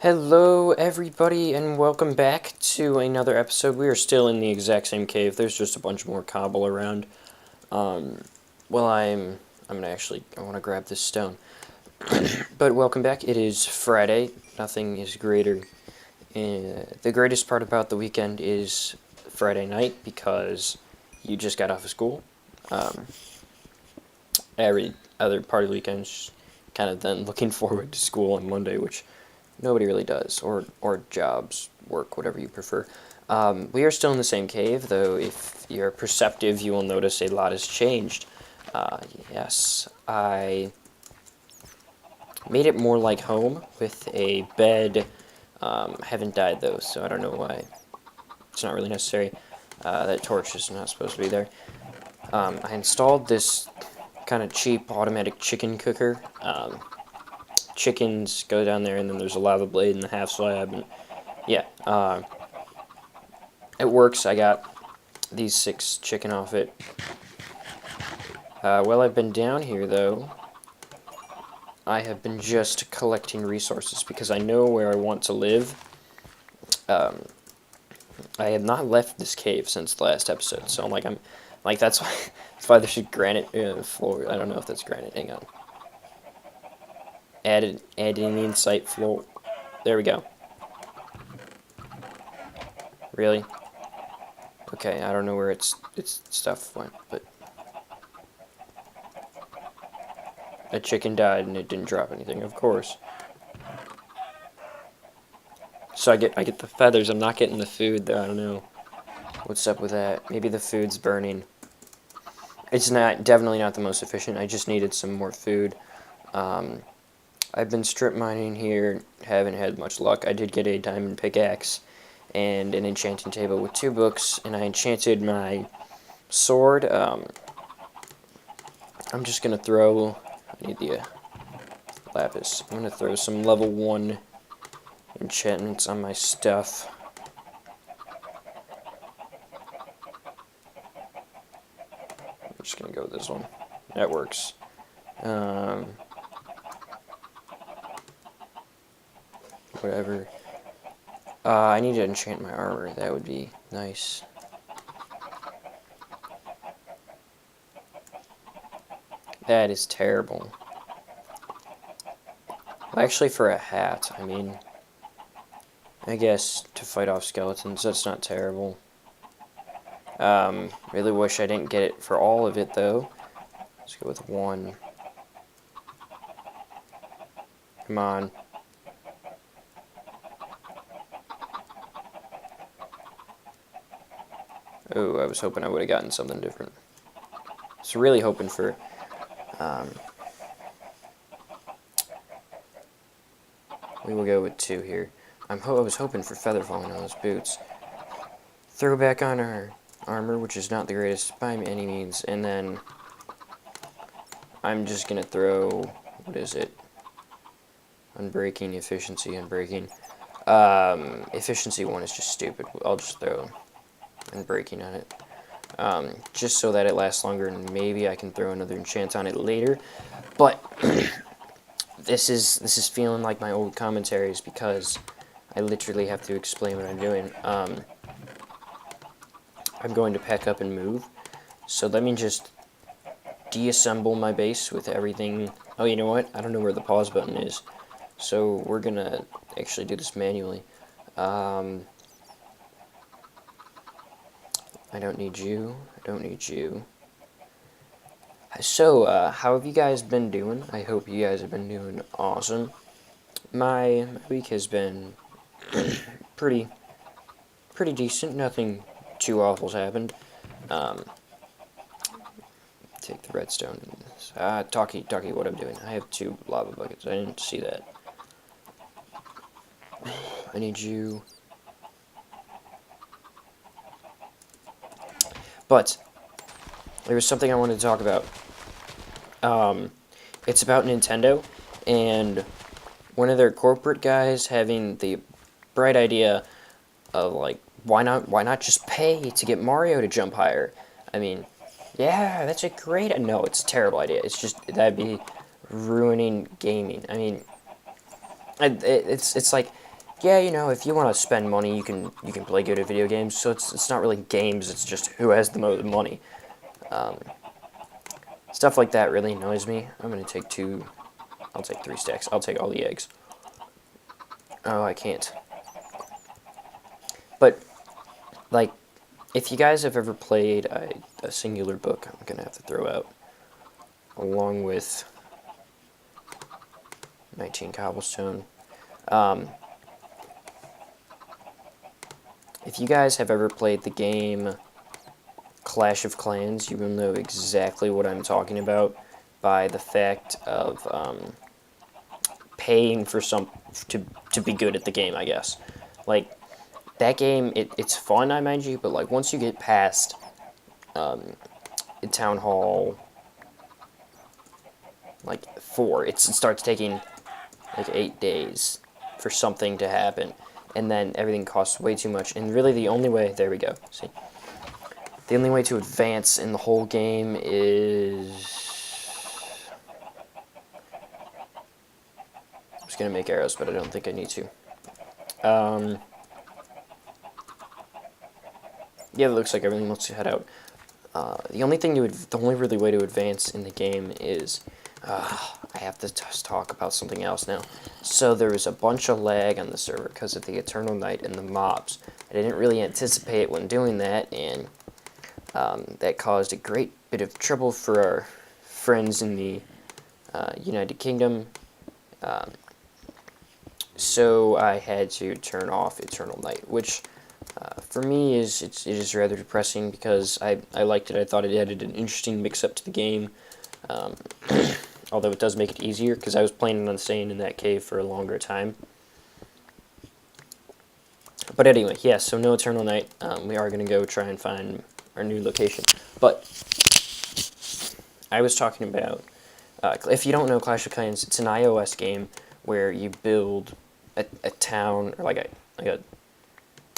Hello everybody and welcome back to another episode. We are still in the exact same cave. There's just a bunch more cobble around. Well I'm gonna I wanna grab this stone. But welcome back. It is Friday. Nothing is greater. The greatest part about the weekend is Friday night because you just got off of school. Every other part of the weekend's kind of then looking forward to school on Monday, which nobody really does, or jobs, work, whatever you prefer. We are still in the same cave, though if you're perceptive, you will notice a lot has changed. Yes, I made it more like home with a bed. Haven't died, though, so I don't know why. It's not really necessary. That torch is not supposed to be there. I installed this kind of cheap automatic chicken cooker. Chickens go down there, and then there's a lava blade in the half slab, and yeah, it works. I got these 6 chicken off it. While I've been down here, though, I have been just collecting resources because I know where I want to live. I have not left this cave since the last episode, so I'm like that's why there's a granite floor. I don't know if that's granite. Hang on. Adding the insight floor. There we go. Really? Okay, I don't know where its stuff went, but a chicken died and it didn't drop anything, of course. So I get the feathers. I'm not getting the food though. I don't know what's up with that. Maybe the food's burning. It's definitely not the most efficient. I just needed some more food. I've been strip mining here, haven't had much luck. I did get a diamond pickaxe and an enchanting table with 2 books, and I enchanted my sword. I'm just gonna throw. I need the lapis. I'm gonna throw some level 1 enchantments on my stuff. I'm just gonna go with this one. That works. Whatever. I need to enchant my armor. That would be nice. That is terrible. Well, actually, for a hat, I mean, I guess to fight off skeletons, that's not terrible. Really wish I didn't get it for all of it, though. Let's go with 1. Come on. Oh, I was hoping I would have gotten something different. So really hoping for, we will go with 2 here. I was hoping for feather falling on those boots. Throw back on our armor, which is not the greatest by any means, and then I'm just gonna throw, what is it? Unbreaking, efficiency, unbreaking. Efficiency 1 is just stupid. I'll just throw unbreaking on it. Just so that it lasts longer, and maybe I can throw another enchant on it later. But this is feeling like my old commentaries because I literally have to explain what I'm doing. I'm going to pack up and move. So let me just deassemble my base with everything. Oh, you know what? I don't know where the pause button is. So we're gonna actually do this manually. I don't need you. I don't need you. So, how have you guys been doing? I hope you guys have been doing awesome. My week has been pretty decent. Nothing too awful's happened. Take the redstone. Talkie, what I'm doing. I have 2 lava buckets. I didn't see that. I need you. But there was something I wanted to talk about. It's about Nintendo and one of their corporate guys having the bright idea of like, why not just pay to get Mario to jump higher? I mean, yeah, that's a great. No, it's a terrible idea. It's just that'd be ruining gaming. I mean, it's like yeah, you know, if you want to spend money, you can play good at video games. So it's not really games. It's just who has the most money. Stuff like that really annoys me. I'm gonna take two. I'll take 3 stacks. I'll take all the eggs. Oh, I can't. But like, if you guys have ever played a singular book, I'm gonna have to throw out, along with 19 cobblestone. If you guys have ever played the game Clash of Clans, you will know exactly what I'm talking about by the fact of paying for to be good at the game, I guess. Like, that game, it's fun, I mind you, but like once you get past Town Hall like 4, it starts taking like 8 days for something to happen, and then everything costs way too much. And really, the only way, there we go. See, the only way to advance in the whole game is, I'm just gonna make arrows, but I don't think I need to. Yeah, it looks like everything lets you head out. The only really way to advance in the game is, I have to just talk about something else now. So there was a bunch of lag on the server because of the Eternal Night and the mobs. I didn't really anticipate when doing that, and that caused a great bit of trouble for our friends in the United Kingdom. So I had to turn off Eternal Night, which for me it is rather depressing because I liked it. I thought it added an interesting mix-up to the game. Although it does make it easier, because I was planning on staying in that cave for a longer time. But anyway, yeah, so no Eternal Night. We are going to go try and find our new location. But I was talking about, if you don't know Clash of Clans, it's an iOS game where you build a town, or like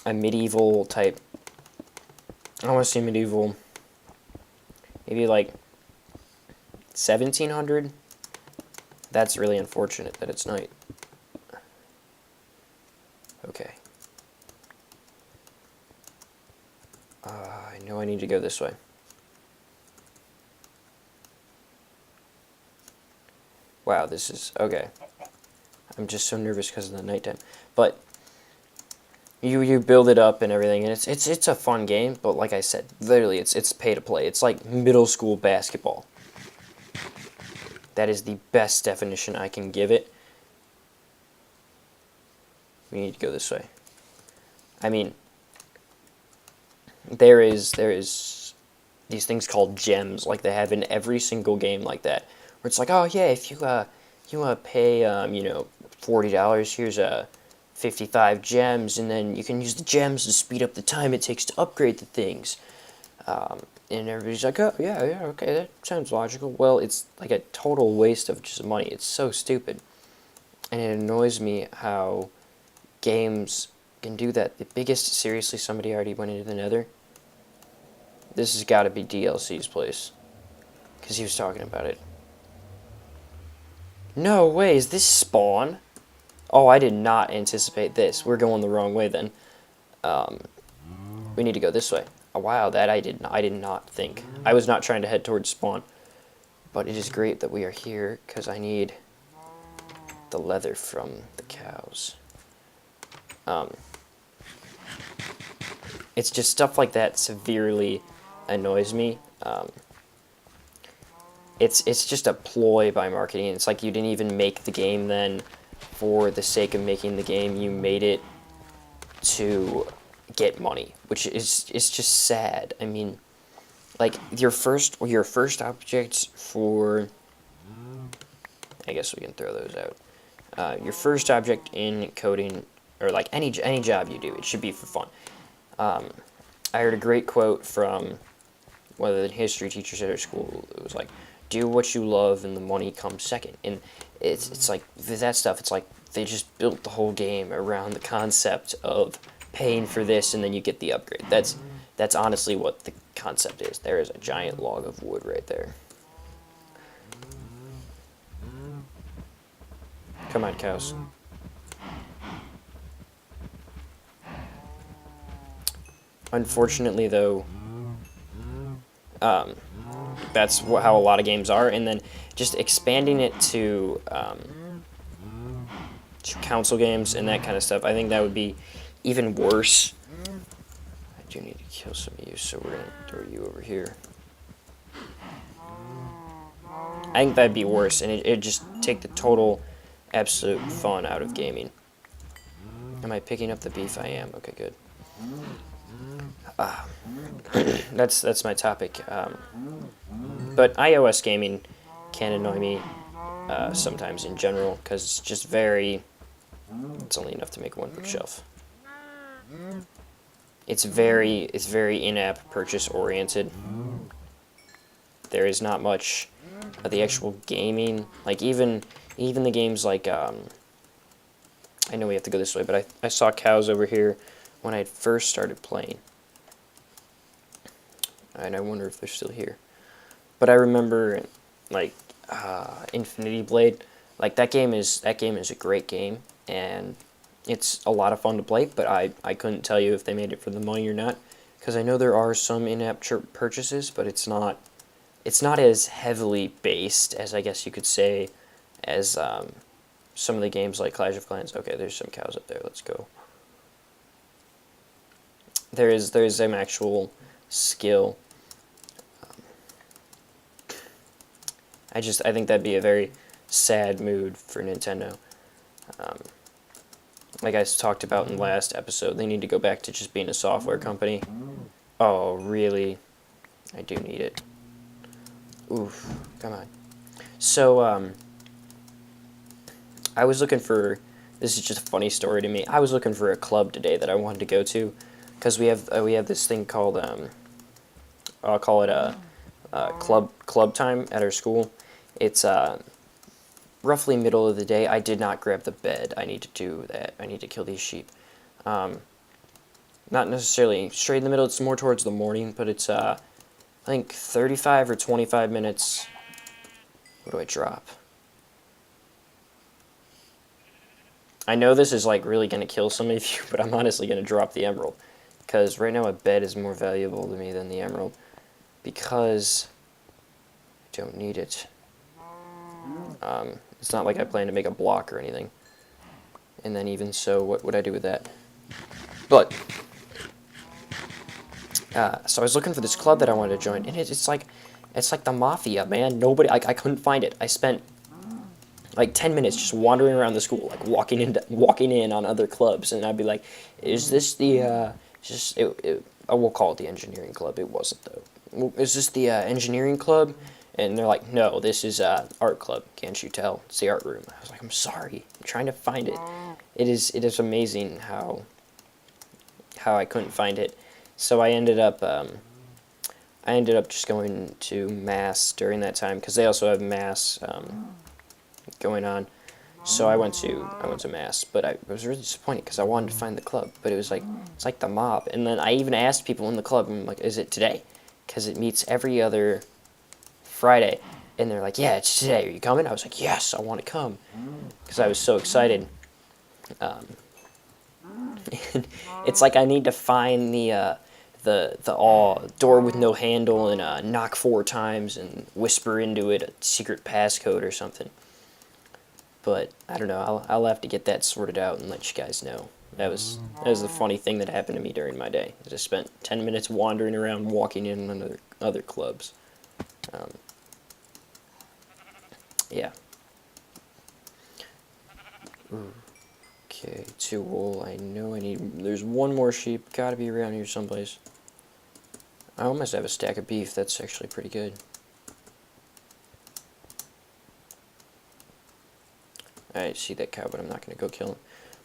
a medieval type, I don't want to say medieval, maybe like 1700. That's really unfortunate that it's night. Okay. I know I need to go this way. Wow, this is, okay. I'm just so nervous because of the nighttime. But you build it up and everything, and it's a fun game, but like I said, literally it's pay to play. It's like middle school basketball. That is the best definition I can give it. We need to go this way. I mean, there is these things called gems, like they have in every single game like that, where it's like, oh yeah, if you want to pay you know, $40, here's 55 gems, and then you can use the gems to speed up the time it takes to upgrade the things. And everybody's like, oh, yeah, okay, that sounds logical. Well, it's like a total waste of just money. It's so stupid. And it annoys me how games can do that. Seriously, somebody already went into the nether? This has got to be DLC's place, because he was talking about it. No way, is this spawn? Oh, I did not anticipate this. We're going the wrong way then. We need to go this way. Oh, wow, that I did not think. I was not trying to head towards spawn. But it is great that we are here, because I need the leather from the cows. It's just stuff like that severely annoys me. It's just a ploy by marketing. It's like you didn't even make the game then for the sake of making the game. You made it to get money, which is just sad. I mean, like your first objects for, I guess we can throw those out. Your first object in coding, or like any job you do, it should be for fun. I heard a great quote from one of the history teachers at our school. It was like, do what you love and the money comes second. And it's like, that stuff, it's like they just built the whole game around the concept of paying for this and then you get the upgrade. That's honestly what the concept is. There is a giant log of wood right there. Come on, cows. Unfortunately, though, that's how a lot of games are, and then just expanding it to console games and that kind of stuff, I think that would be even worse. I do need to kill some of you, so we're going to throw you over here. I think that'd be worse, and it'd just take the total absolute fun out of gaming. Am I picking up the beef? I am. Okay, good. That's my topic. But iOS gaming can annoy me sometimes in general, because it's just very... It's only enough to make one bookshelf. It's very in-app purchase oriented. There is not much of the actual gaming. Like even the games like I know we have to go this way, but I saw cows over here when I first started playing, and I wonder if they're still here. But I remember like Infinity Blade. Like that game is a great game, and it's a lot of fun to play, but I couldn't tell you if they made it for the money or not, because I know there are some in-app purchases, but it's not as heavily based as, I guess you could say, as some of the games like Clash of Clans. Okay, there's some cows up there. Let's go. There's some actual skill. I think that'd be a very sad mood for Nintendo. Like I talked about in the last episode, they need to go back to just being a software company. Oh, really? I do need it. Oof, come on. So, I was looking for... This is just a funny story to me. I was looking for a club today that I wanted to go to, because we have this thing called, I'll call it a club time at our school. It's roughly middle of the day. I did not grab the bed. I need to do that. I need to kill these sheep. Not necessarily straight in the middle. It's more towards the morning, but it's I think 35 or 25 minutes. What do I drop? I know this is like really going to kill some of you, but I'm honestly going to drop the emerald, because right now a bed is more valuable to me than the emerald, because I don't need it. It's not like I plan to make a block or anything. And then even so, what would I do with that? But, so I was looking for this club that I wanted to join, and it's like the mafia, man. Nobody, I couldn't find it. I spent like 10 minutes just wandering around the school, like walking in on other clubs, and I'd be like, is this the, we'll call it the engineering club. It wasn't, though. Is this the engineering club? And they're like, no, this is art club. Can't you tell? It's the art room. I was like, I'm sorry. I'm trying to find it. It is amazing how I couldn't find it. So I ended up just going to mass during that time, because they also have mass going on. So I went to mass, but I was really disappointed because I wanted to find the club, but it's like the mob. And then I even asked people in the club, I'm like, is it today? Because it meets every other Friday, and they're like, yeah, it's today. Are you coming? I was like, yes, I want to come, because I was so excited. It's like I need to find the door with no handle and knock 4 times and whisper into it a secret passcode or something. But I don't know. I'll have to get that sorted out and let you guys know. That was the funny thing that happened to me during my day. I just spent 10 minutes wandering around, walking in on other clubs. Yeah. Ooh. Okay, 2 wool. I know I need... There's 1 more sheep. Gotta be around here someplace. I almost have a stack of beef. That's actually pretty good. I see that cow, but I'm not going to go kill him.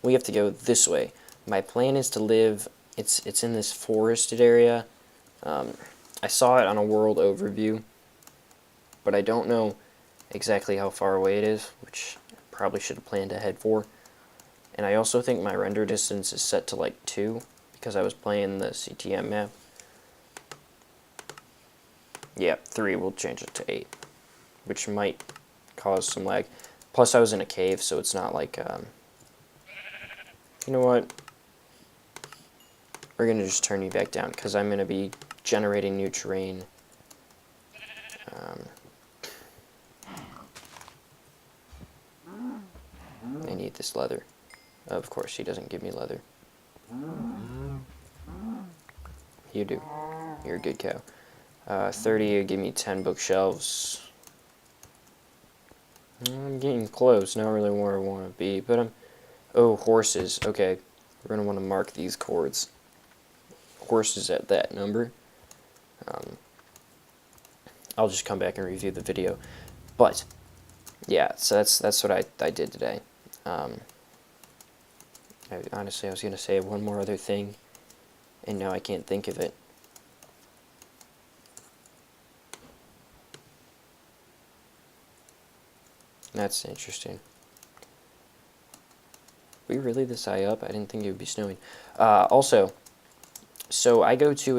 We have to go this way. My plan is to live... It's in this forested area. I saw it on a world overview, but I don't know exactly how far away it is, which I probably should have planned ahead for. And I also think my render distance is set to like 2, because I was playing the CTM map. Yeah, 3, we'll change it to 8, which might cause some lag. Plus I was in a cave, so it's not like, you know what? we're going to just turn you back down because I'm going to be generating new terrain. I need this leather. Of course, he doesn't give me leather. You do. You're a good cow. 30 give me 10 bookshelves. I'm getting close. Not really where I want to be, but I'm... Oh, horses. Okay. We're going to want to mark these chords. Horses at that number. I'll just come back and review the video. But, yeah, so that's what I did today. Honestly, I was going to say one more other thing, and now I can't think of it. That's interesting. We really this high up? I didn't think it would be snowing. Also, so I go to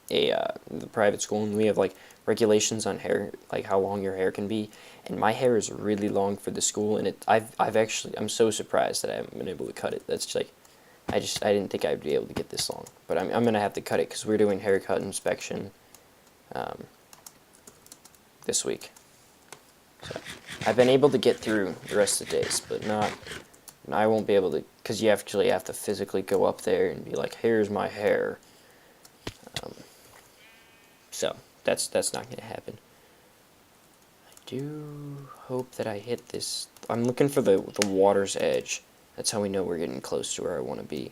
the private school, and we have like regulations on hair, like how long your hair can be. And my hair is really long for the school, and I'm so surprised that I haven't been able to cut it. That's just like, I didn't think I'd be able to get this long, but I'm gonna have to cut it because we're doing haircut inspection this week. So I've been able to get through the rest of the days, but I won't be able to, because you actually have to physically go up there and be like, here's my hair. So that's not going to happen. I do hope that I hit this. I'm looking for the water's edge. That's how we know we're getting close to where I want to be.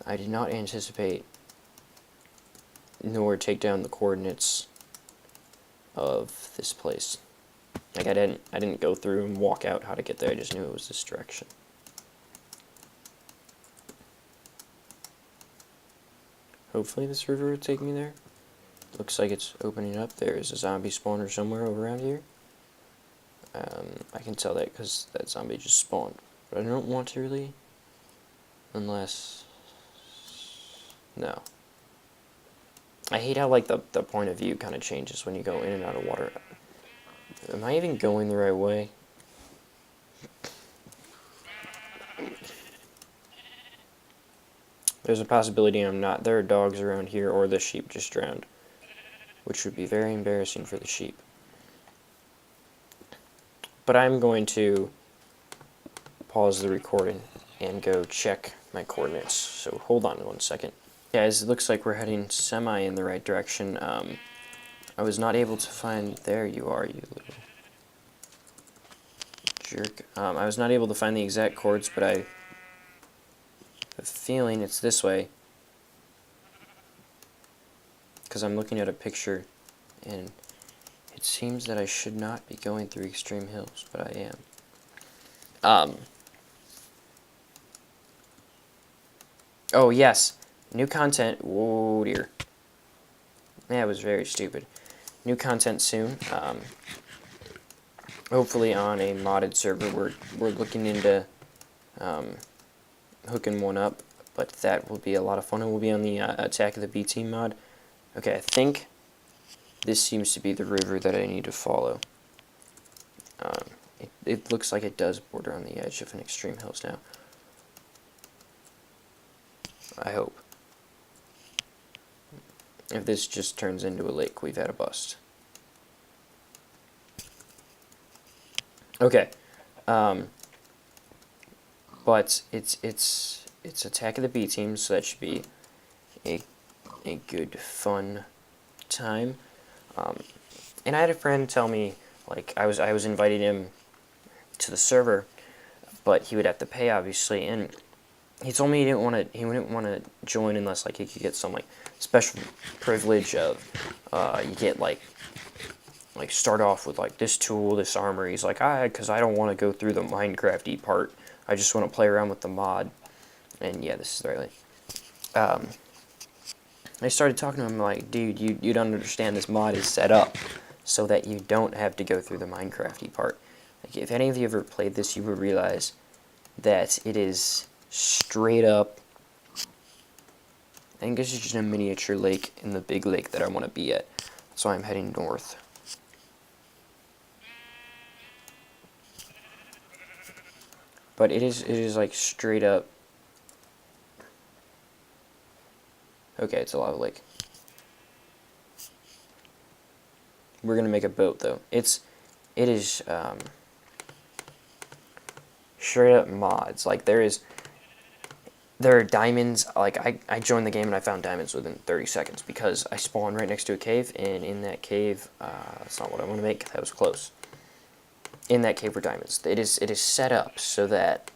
I did not anticipate nor take down the coordinates of this place. Like I didn't go through and walk out how to get there. I just knew it was this direction. Hopefully this river will take me there. Looks like it's opening up. There's a zombie spawner somewhere over around here. I can tell that because that zombie just spawned. But I don't want to really. Unless... No. I hate how like the point of view kind of changes when you go in and out of water. Am I even going the right way? There's a possibility I'm not. There are dogs around here, or the sheep just drowned, which would be very embarrassing for the sheep. But I'm going to pause the recording and go check my coordinates. So hold on 1 second. Guys, it looks like we're heading semi in the right direction. I was not able to find... There you are, you little jerk. I was not able to find the exact chords, but I have a feeling it's this way. Because I'm looking at a picture, and it seems that I should not be going through extreme hills, but I am. Oh, yes. New content. Whoa, dear. That was very stupid. New content soon. Hopefully on a modded server. We're looking into hooking one up, but that will be a lot of fun. It will be on the Attack of the B Team mod. Okay, I think this seems to be the river that I need to follow. It looks like it does border on the edge of an extreme hills now. I hope. If this just turns into a lake, we've had a bust. Okay. But it's Attack of the B Team, so that should be a good fun time. And I had a friend tell me, like, I was inviting him to the server, but he would have to pay, obviously, and he told me he wouldn't want to join unless like he could get some like special privilege of you get like start off with like this tool, this armor. He's like, because I don't want to go through the Minecraft-y part. I just want to play around with the mod. And yeah, this is the right way. I started talking to him like, dude, you don't understand. This mod is set up so that you don't have to go through the Minecraft-y part. Like, if any of you ever played this, you would realize that it is straight up. I think this is just a miniature lake in the big lake that I want to be at. So I'm heading north. But it is like straight up Okay, it's a lava lake. We're gonna make a boat though. It is straight up mods. Like there are diamonds. Like I joined the game and I found diamonds within 30 seconds because I spawned right next to a cave, and in that cave, that's not what I want to make. That was close. In that cave were diamonds. It is set up so that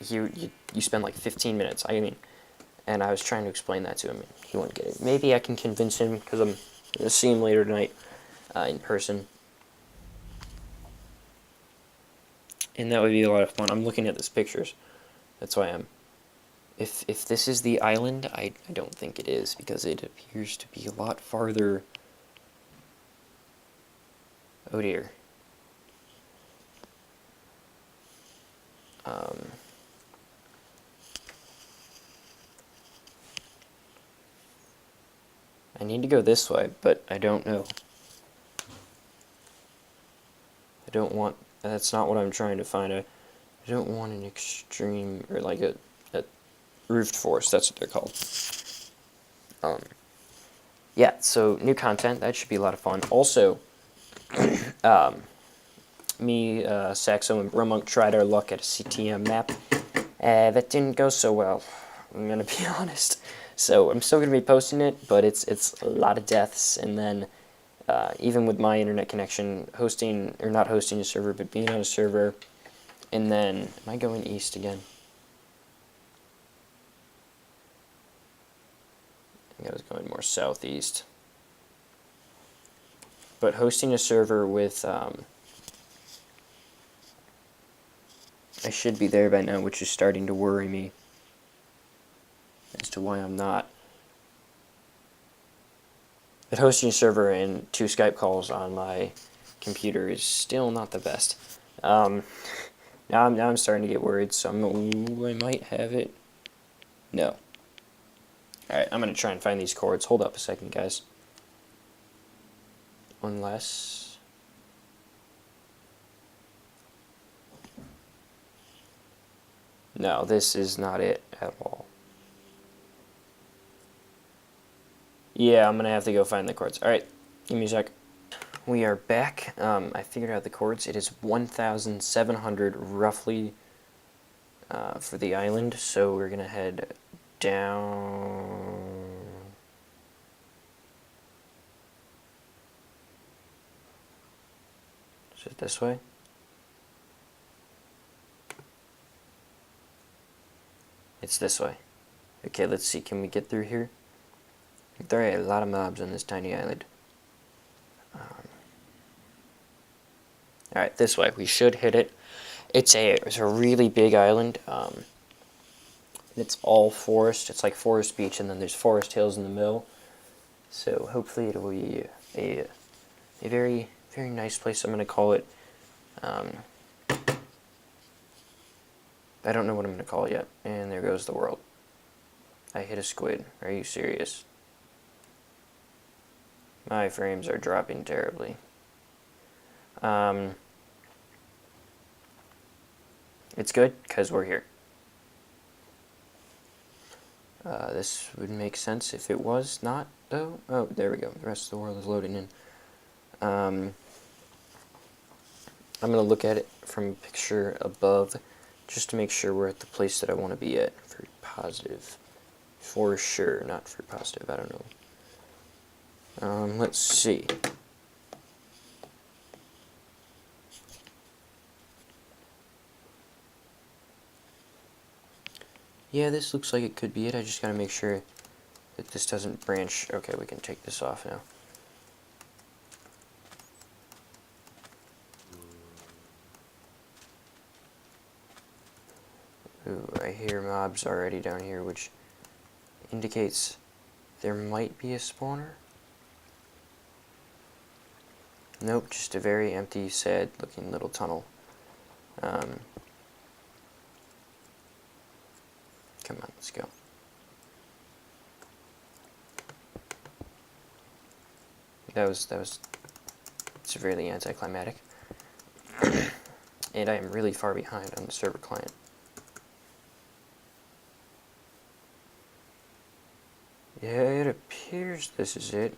you spend like 15 minutes. I mean, and I was trying to explain that to him, and he wouldn't get it. Maybe I can convince him because I'm gonna see him later tonight in person, and that would be a lot of fun. I'm looking at these pictures. That's why I'm. If this is the island, I don't think it is, because it appears to be a lot farther. Oh dear. I need to go this way, but I don't know. I don't want... That's not what I'm trying to find. I don't want an extreme, or like a roofed forest. That's what they're called. Yeah, so new content. That should be a lot of fun. Also, me, Saxo, and Brumunk tried our luck at a CTM map. That didn't go so well, I'm gonna be honest. So I'm still gonna be posting it, but it's a lot of deaths, and then even with my internet connection, hosting, or not hosting a server, but being on a server, and then, am I going east again? I think I was going more southeast. But hosting a server with, I should be there by now, which is starting to worry me as to why I'm not. But hosting a server and 2 Skype calls on my computer is still not the best. Now I'm starting to get worried, so I might have it. No. Alright, I'm going to try and find these chords. Hold up a second, guys. Unless... No, this is not it at all. Yeah, I'm going to have to go find the chords. Alright, give me a sec. We are back. I figured out the chords. It is 1,700 roughly for the island, so we're going to head down. Is it this way? It's this way. Okay, let's see. Can we get through here? There are a lot of mobs on this tiny island. Alright, this way. We should hit it. It's a really big island. It's all forest. It's like Forest Beach, and then there's Forest Hills in the middle. So hopefully it will be a very, very nice place. I'm going to call it... I don't know what I'm going to call it yet. And there goes the world. I hit a squid. Are you serious? My frames are dropping terribly. It's good, because we're here. This would make sense if it was not, though. Oh, there we go. The rest of the world is loading in. I'm going to look at it from a picture above, just to make sure we're at the place that I want to be at for positive. For sure, not for positive, I don't know. Let's see. Yeah, this looks like it could be it. I just gotta make sure that this doesn't branch. Okay, we can take this off now. Ooh, I hear mobs already down here, which indicates there might be a spawner. Nope, just a very empty, sad looking little tunnel. Come on, let's go. That was severely anticlimactic. And I am really far behind on the server client. Yeah, it appears this is it.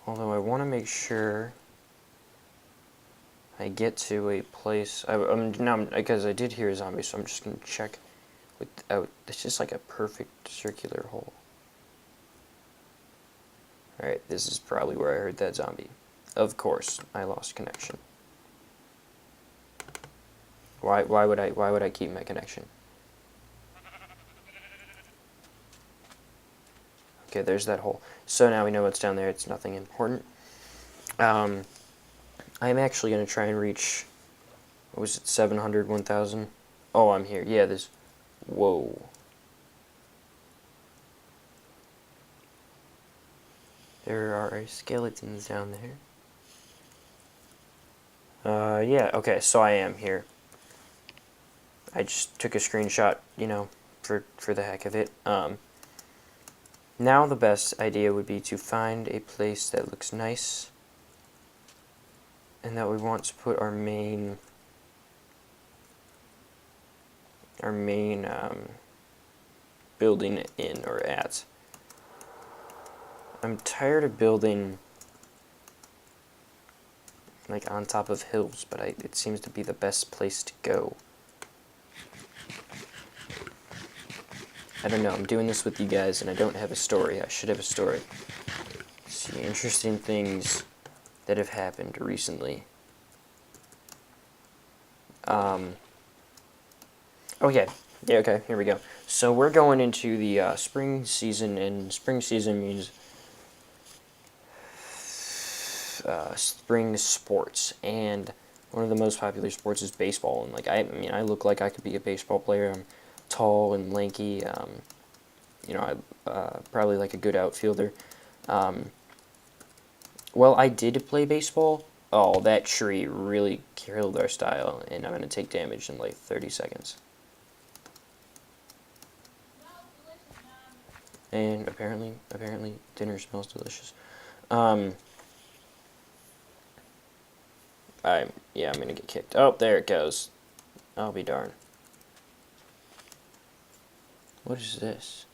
Although I want to make sure I get to a place. Because I did hear a zombie, so I'm just gonna check without. It's just like a perfect circular hole. All right, this is probably where I heard that zombie. Of course, I lost connection. Why would I keep my connection? Okay, there's that hole. So now we know what's down there. It's nothing important. I'm actually going to try and reach, what was it, 700, 1,000? Oh, I'm here. Yeah, this, whoa. There are skeletons down there. Yeah, okay, so I am here. I just took a screenshot, you know, for the heck of it. Now the best idea would be to find a place that looks nice and that we want to put our main building in or at. I'm tired of building like on top of hills, but it seems to be the best place to go. I don't know, I'm doing this with you guys and I don't have a story. I should have a story. Let's see, interesting things that have happened recently. Oh yeah, okay, here we go. So we're going into the spring season, and spring season means spring sports, and one of the most popular sports is baseball. And like I mean, I look like I could be a baseball player. I'm tall and lanky. You know, I probably like a good outfielder. Well, I did play baseball. Oh, that tree really killed our style, and I'm gonna take damage in like 30 seconds. And apparently dinner smells delicious. Yeah, I'm gonna get kicked. Oh, there it goes. I'll be darned. What is this?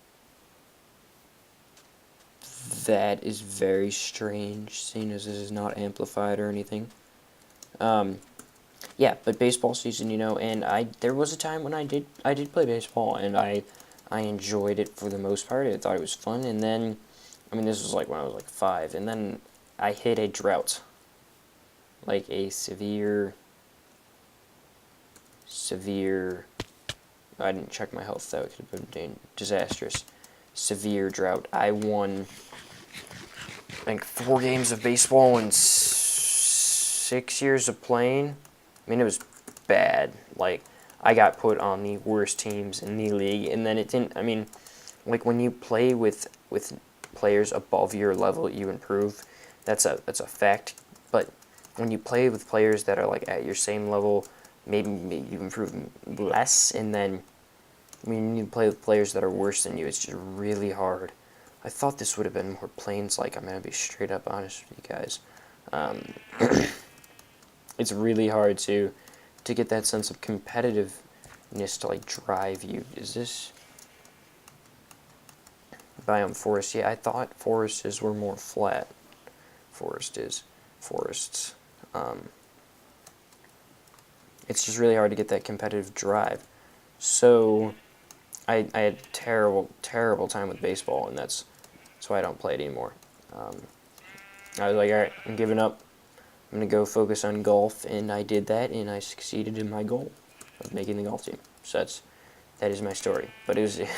That is very strange, seeing as this is not amplified or anything. Yeah, but baseball season, you know, and there was a time when I did play baseball, and I enjoyed it for the most part. I thought it was fun, and then, I mean, this was like when I was like 5, and then I hit a drought, like a severe. I didn't check my health. That could have been disastrous. Severe drought. I won, I think, 4 games of baseball in 6 years of playing. I mean, it was bad. Like, I got put on the worst teams in the league, and then it didn't. I mean, like when you play with players above your level, you improve. That's a fact. But when you play with players that are like at your same level, maybe you improve less, and then when you play with players that are worse than you, it's just really hard. I thought this would have been more plains-like. I'm gonna be straight up honest with you guys. It's really hard to get that sense of competitiveness to like drive you. Is this biome forest? Yeah, I thought forests were more flat. Forests. It's just really hard to get that competitive drive. So I had terrible time with baseball, and that's why I don't play it anymore. I was like, all right, I'm giving up. I'm going to go focus on golf, and I did that, and I succeeded in my goal of making the golf team. So that is my story. But it was, I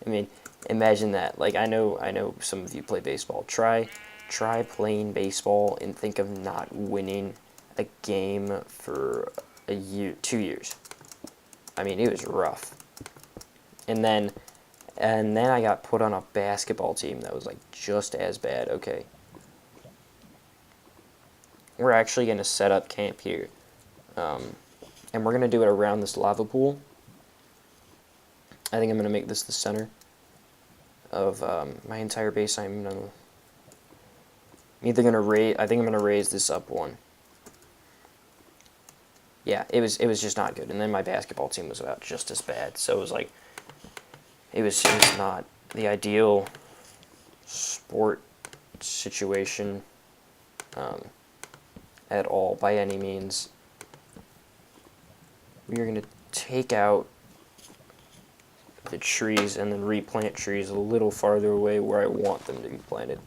mean, imagine that. Like, I know some of you play baseball. Try playing baseball and think of not winning a game for a year, 2 years. I mean, it was rough. And then I got put on a basketball team that was like just as bad. Okay. We're actually going to set up camp here. And we're going to do it around this lava pool. I think I'm going to make this the center of my entire base. I think I'm going to raise this up one. Yeah, it was just not good. And then my basketball team was about just as bad. So it was like, it was not the ideal sport situation at all by any means. We are going to take out the trees and then replant trees a little farther away where I want them to be planted.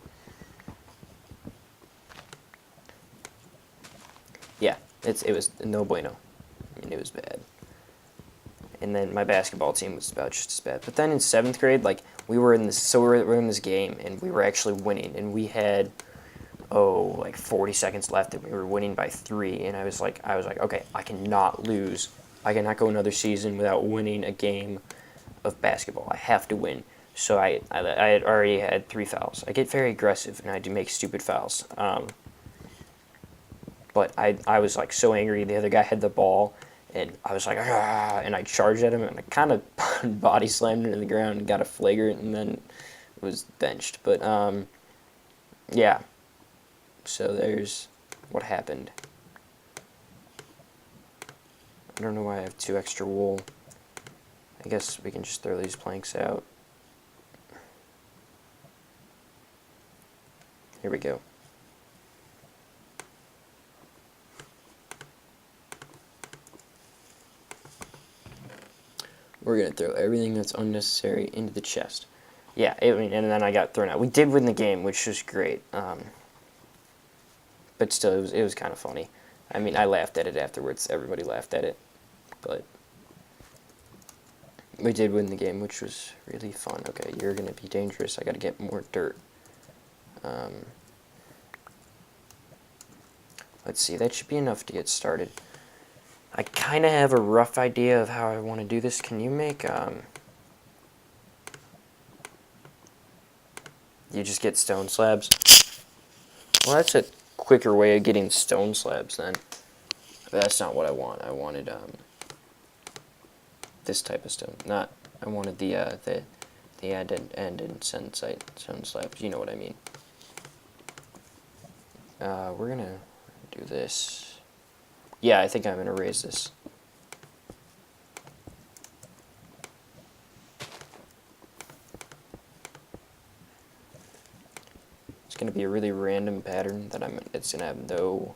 Yeah, it was no bueno. I mean, it was bad. And then my basketball team was about just as bad. But then in 7th grade, like, we were in this game, and we were actually winning, and we had like 40 seconds left, and we were winning by 3, and I was like, okay, I cannot lose. I cannot go another season without winning a game of basketball. I have to win. So I had already had 3 fouls. I get very aggressive, and I do make stupid fouls. But I was like so angry. The other guy had the ball, and I was like, ah, and I charged at him, and I kind of body slammed him in the ground and got a flagrant, and then was benched. But yeah. So there's what happened. I don't know why I have 2 extra wool. I guess we can just throw these planks out. Here we go. We're going to throw everything that's unnecessary into the chest. Yeah, and then I got thrown out. We did win the game, which was great. But still, it was kind of funny. I mean, I laughed at it afterwards. Everybody laughed at it. But we did win the game, which was really fun. Okay, you're going to be dangerous. I got to get more dirt. Let's see, that should be enough to get started. I kind of have a rough idea of how I want to do this. Can you make, you just get stone slabs? Well, that's a quicker way of getting stone slabs then. But that's not what I want. I wanted, this type of stone. I wanted the end and sensite stone slabs. You know what I mean. We're gonna do this. Yeah, I think I'm gonna raise this. It's gonna be a really random pattern that it's gonna have no.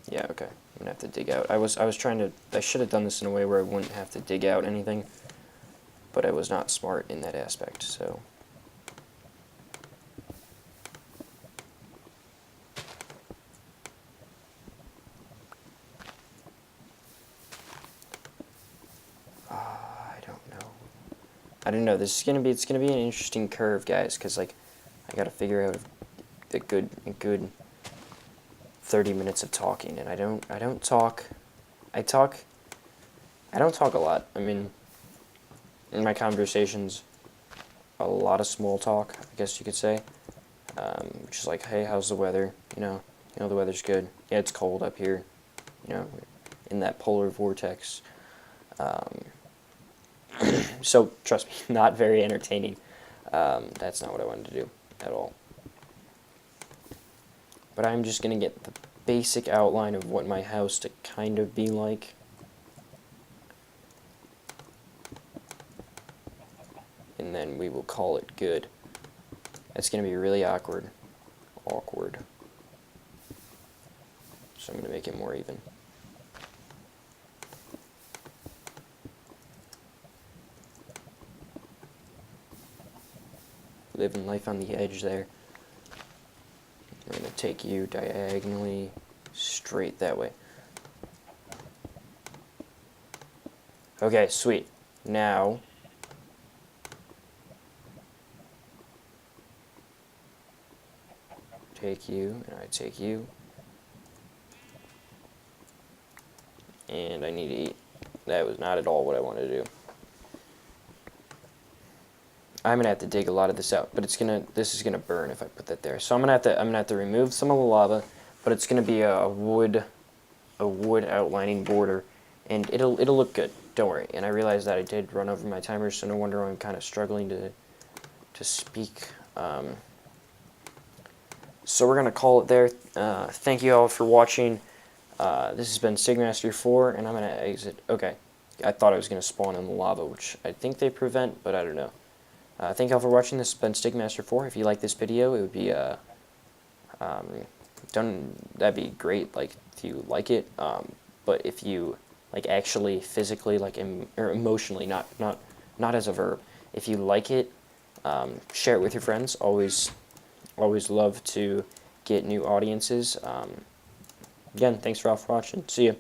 Yeah, okay. I'm gonna have to dig out. I should have done this in a way where I wouldn't have to dig out anything, but I was not smart in that aspect, so. I don't know. It's gonna be an interesting curve, guys, because like I gotta figure out a good 30 minutes of talking, and I don't talk a lot. I mean, in my conversations, a lot of small talk, I guess you could say, which is like, hey, how's the weather? You know, the weather's good. Yeah, it's cold up here. You know, in that polar vortex. So, trust me, not very entertaining. That's not what I wanted to do at all. But I'm just going to get the basic outline of what my house to kind of be like. And then we will call it good. It's going to be really awkward. So I'm going to make it more even. Living life on the edge there. I'm going to take you diagonally straight that way. Okay, sweet. Now, take you, and I take you. And I need to eat. That was not at all what I wanted to do. I'm gonna have to dig a lot of this out, but this is gonna burn if I put that there. So I'm gonna have to remove some of the lava, but it's gonna be a wood outlining border, and it'll look good. Don't worry. And I realized that I did run over my timer, so no wonder I'm kind of struggling to speak. So we're gonna call it there. Thank you all for watching. This has been Stigmaster4, and I'm gonna exit. Okay, I thought I was going to spawn in the lava, which I think they prevent, but I don't know. Thank y'all for watching. This has been Stigmaster4. If you like this video, it would be that'd be great, like, if you like it. But if you, like, actually physically, like, or emotionally, not as a verb, if you like it, share it with your friends. Always love to get new audiences. Again, thanks for all for watching. See ya.